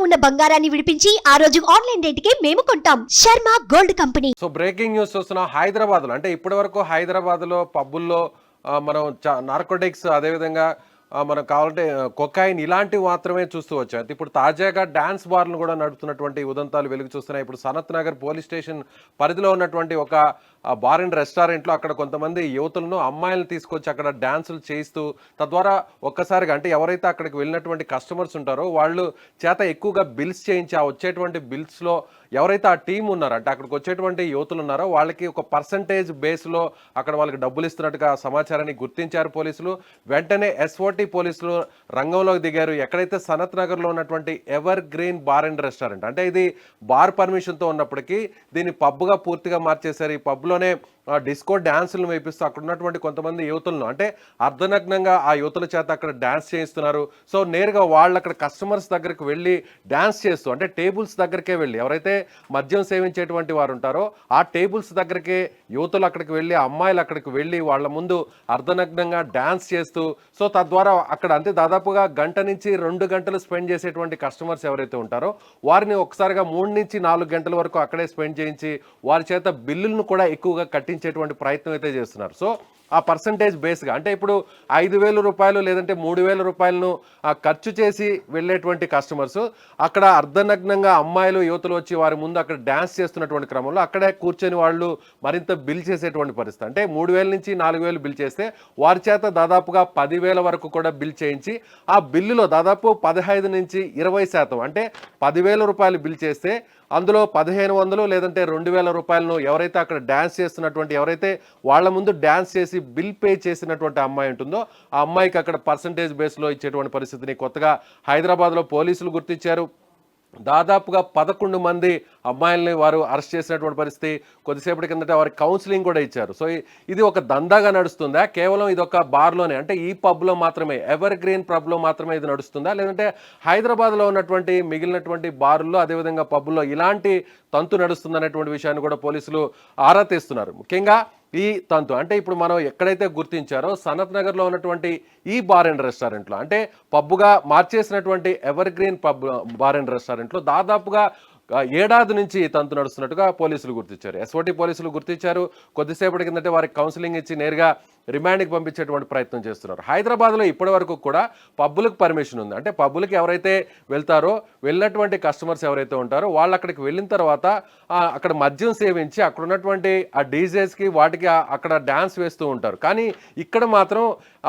ఉన్న బంగారాన్ని విడిపించి ఆ రోజు ఆన్లైన్ రేటుకే మేము కొంటాం. Sharma gold company. So breaking news చూస్తున్నాం. హైదరాబాద్ లో అంటే ఇప్పటి వరకు హైదరాబాద్ లో పబ్బుల్లో మనం నార్కోటిక్స్ అదేవిధంగా మనం కావాలంటే కొకాయిన్ ఇలాంటివి మాత్రమే చూస్తూ వచ్చాం. అయితే ఇప్పుడు తాజాగా డాన్స్ బార్లను కూడా నడుపుతున్నటువంటి ఉదంతాలు వెలుగు చూస్తున్నాయి. ఇప్పుడు సనత్ నగర్ పోలీస్ స్టేషన్ పరిధిలో ఉన్నటువంటి ఒక బార్ అండ్ రెస్టారెంట్లో అక్కడ కొంతమంది యువతులను అమ్మాయిలను తీసుకొచ్చి అక్కడ డాన్సులు చేయిస్తూ తద్వారా ఒక్కసారిగా అంటే ఎవరైతే అక్కడికి వెళ్ళినటువంటి కస్టమర్స్ ఉంటారో వాళ్ళు చేత ఎక్కువగా బిల్స్ చేయించి ఆ వచ్చేటువంటి బిల్స్లో ఎవరైతే ఆ టీం ఉన్నారో అంటే అక్కడికి వచ్చేటువంటి యువతులు ఉన్నారో వాళ్ళకి ఒక పర్సంటేజ్ బేస్లో అక్కడ వాళ్ళకి డబ్బులు ఇస్తున్నట్టుగా సమాచారాన్ని గుర్తించారు పోలీసులు. వెంటనే ఎస్ఓటి పోలీసులు రంగంలోకి దిగారు. ఎక్కడైతే సనత్ నగర్లో ఉన్నటువంటి ever green bar and restaurant అంటే ఇది బార్ పర్మిషన్తో ఉన్నప్పటికీ దీన్ని పబ్గా పూర్తిగా మార్చేశారు. ఈ పబ్లోనే డిస్కో డ్యాన్సులను వేపిస్తూ అక్కడ ఉన్నటువంటి కొంతమంది యువతులను అంటే అర్ధనగ్నంగా ఆ యువతుల చేత అక్కడ డ్యాన్స్ చేయిస్తున్నారు. సో నేరుగా వాళ్ళు అక్కడ కస్టమర్స్ దగ్గరికి వెళ్ళి డ్యాన్స్ చేస్తూ అంటే టేబుల్స్ దగ్గరికే వెళ్ళి ఎవరైతే మద్యం సేవించేటువంటి వారు ఉంటారో ఆ టేబుల్స్ దగ్గరికే యువతులు అక్కడికి వెళ్ళి అమ్మాయిలు అక్కడికి వెళ్ళి వాళ్ళ ముందు అర్ధనగ్నంగా డ్యాన్స్ చేస్తూ సో తద్వారా అక్కడ అంటే దాదాపుగా గంట నుంచి 2 గంటలు స్పెండ్ చేసేటువంటి కస్టమర్స్ ఎవరైతే ఉంటారో వారిని ఒకసారిగా 3 నుంచి 4 గంటల వరకు అక్కడే స్పెండ్ చేయించి వారి చేత బిల్లులను కూడా ఎక్కువగా కట్టించేటువంటి ప్రయత్నం అయితే చేస్తున్నారు. సో ఆ పర్సంటేజ్ బేస్గా అంటే ఇప్పుడు 5,000 రూపాయలు లేదంటే 3,000 రూపాయలను ఖర్చు చేసి వెళ్ళేటువంటి కస్టమర్స్ అక్కడ అర్ధనగ్నంగా అమ్మాయిలు యువతులు వచ్చి వారి ముందు అక్కడ డ్యాన్స్ చేస్తున్నటువంటి క్రమంలో అక్కడే కూర్చొని వాళ్ళు మరింత బిల్ చేసేటువంటి పరిస్థితి. అంటే 3,000 నుంచి 4,000 బిల్ చేస్తే వారి చేత దాదాపుగా 10,000 వరకు కూడా బిల్ చేయించి ఆ బిల్లులో దాదాపు 15 నుంచి 20% అంటే 10,000 రూపాయలు బిల్ చేస్తే అందులో 1,500 లేదంటే 2,000 రూపాయలను ఎవరైతే అక్కడ డ్యాన్స్ చేస్తున్నటువంటి ఎవరైతే వాళ్ళ ముందు డ్యాన్స్ చేసి బిల్ పే చేసినటువంటి అమ్మాయి ఉంటుందో ఆ అమ్మాయికి అక్కడ పర్సంటేజ్ బేస్లో ఇచ్చేటువంటి పరిస్థితిని కొత్తగా హైదరాబాద్లో పోలీసులు గుర్తించారు. దాదాపుగా 11 మంది అమ్మాయిల్ని వారు అరెస్ట్ చేసినటువంటి పరిస్థితి. కొద్దిసేపటి కిందట వారికి కౌన్సిలింగ్ కూడా ఇచ్చారు. సో ఇది ఒక దందాగా నడుస్తుందా, కేవలం ఇది ఒక బార్లోనే అంటే ఈ పబ్లో మాత్రమే ఎవర్ గ్రీన్ పబ్లో మాత్రమే ఇది నడుస్తుందా, లేదంటే హైదరాబాద్లో ఉన్నటువంటి మిగిలినటువంటి బార్ల్లో అదేవిధంగా పబ్లో ఇలాంటి తంతు నడుస్తుందనేటువంటి విషయాన్ని కూడా పోలీసులు ఆరా తీస్తున్నారు. ముఖ్యంగా ఈ తంతు అంటే ఇప్పుడు మనం ఎక్కడైతే గుర్తించారో సనత్ నగర్లో ఉన్నటువంటి ఈ బార్ అండ్ రెస్టారెంట్లో అంటే పబ్బుగా మార్చేసినటువంటి evergreen pub bar and రెస్టారెంట్లో దాదాపుగా ఏడాది నుంచి తంతు నడుస్తున్నట్టుగా పోలీసులు గుర్తించారు. ఎస్ఓటి పోలీసులు గుర్తించారు. కొద్దిసేపటి కిందటే వారికి కౌన్సిలింగ్ ఇచ్చి నేరుగా రిమాండ్కి పంపించేటువంటి ప్రయత్నం చేస్తున్నారు. హైదరాబాద్లో ఇప్పటి వరకు కూడా పబ్బులకు పర్మిషన్ ఉంది. అంటే పబ్బులకు ఎవరైతే వెళ్తారో వెళ్ళినటువంటి కస్టమర్స్ ఎవరైతే ఉంటారో వాళ్ళు అక్కడికి వెళ్ళిన తర్వాత అక్కడ మద్యం సేవించి అక్కడ ఉన్నటువంటి ఆ డీజేస్కి వాటికి అక్కడ డ్యాన్స్ వేస్తూ ఉంటారు. కానీ ఇక్కడ మాత్రం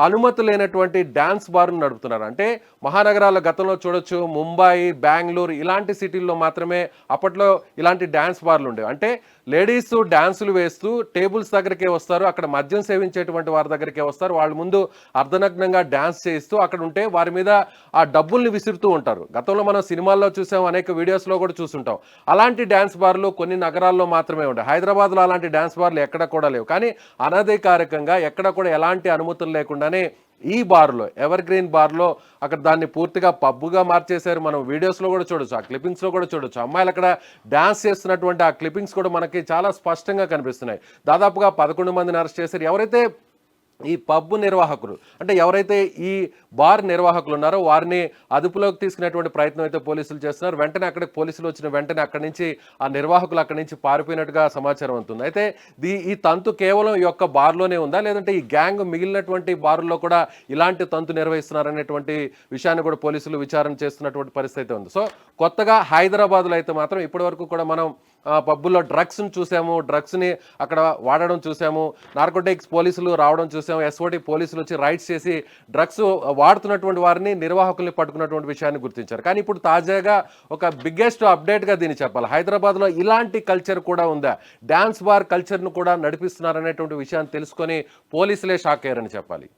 అనుమతి లేనటువంటి డ్యాన్స్ బార్ను నడుపుతున్నారు. అంటే మహానగరాల గతంలో చూడొచ్చు, ముంబాయి, బెంగళూరు ఇలాంటి సిటీల్లో మాత్రమే అప్పట్లో ఇలాంటి డ్యాన్స్ బార్లు ఉండేవి. అంటే లేడీస్ డ్యాన్సులు వేస్తూ టేబుల్స్ దగ్గరికే వస్తారు, అక్కడ మద్యం సేవించేటువంటి వారి దగ్గరికే వస్తారు, వాళ్ళ ముందు అర్ధనగ్నంగా డ్యాన్స్ చేయిస్తూ అక్కడ ఉంటే వారి మీద ఆ డబ్బుల్ని విసురుతూ ఉంటారు. గతంలో మనం సినిమాల్లో చూసాం, అనేక వీడియోస్లో కూడా చూస్తుంటాం. అలాంటి డ్యాన్స్ బార్లు కొన్ని నగరాల్లో మాత్రమే ఉంటాయి. హైదరాబాద్లో అలాంటి డ్యాన్స్ బార్లు ఎక్కడ కూడా లేవు. కానీ అనధికారికంగా ఎక్కడ కూడా ఎలాంటి అనుమతులు లేకుండానే ఈ బార్లో ఎవర్ గ్రీన్ బార్లో అక్కడ దాన్ని పూర్తిగా పబ్బుగా మార్చేశారు. మనం వీడియోస్లో కూడా చూడొచ్చు, ఆ క్లిప్పింగ్స్లో కూడా చూడొచ్చు. అమ్మాయిలు అక్కడ డ్యాన్స్ చేస్తున్నటువంటి ఆ క్లిప్పింగ్స్ కూడా మనకి చాలా స్పష్టంగా కనిపిస్తున్నాయి. దాదాపుగా 11 మందిని అరెస్ట్ చేశారు. ఎవరైతే ఈ పబ్ నిర్వాహకులు అంటే ఎవరైతే ఈ బార్ నిర్వాహకులు ఉన్నారో వారిని అదుపులోకి తీసుకునేటువంటి ప్రయత్నం అయితే పోలీసులు చేస్తున్నారు. వెంటనే అక్కడికి పోలీసులు వచ్చిన వెంటనే అక్కడి నుంచి ఆ నిర్వాహకులు అక్కడి నుంచి పారిపోయినట్టుగా సమాచారం అవుతుంది. అయితే ఈ తంతు కేవలం ఈ యొక్క బార్లోనే ఉందా, లేదంటే ఈ గ్యాంగ్ మిగిలినటువంటి బారుల్లో కూడా ఇలాంటి తంతు నిర్వహిస్తున్నారనేటువంటి విషయాన్ని కూడా పోలీసులు విచారణ చేస్తున్నటువంటి పరిస్థితి ఉంది. సో కొత్తగా హైదరాబాద్లో అయితే మాత్రం ఇప్పటి వరకు కూడా మనం పబ్బుల్లో డ్రగ్స్ని చూసాము, డ్రగ్స్ని అక్కడ వాడడం చూసాము, నార్కోటిక్స్ పోలీసులు రావడం చూసాము, ఎస్ఓటి పోలీసులు వచ్చి రైడ్స్ చేసి డ్రగ్స్ వాడుతున్నటువంటి వారిని నిర్వాహకుల్ని పట్టుకున్నటువంటి విషయాన్ని గుర్తించారు. కానీ ఇప్పుడు తాజాగా ఒక బిగ్గెస్ట్ అప్డేట్గా దీన్ని చెప్పాలి. హైదరాబాద్లో ఇలాంటి కల్చర్ కూడా ఉందా, డ్యాన్స్ బార్ కల్చర్ను కూడా నడిపిస్తున్నారనేటువంటి విషయాన్ని తెలుసుకొని పోలీసులే షాక్ అయ్యారని చెప్పాలి.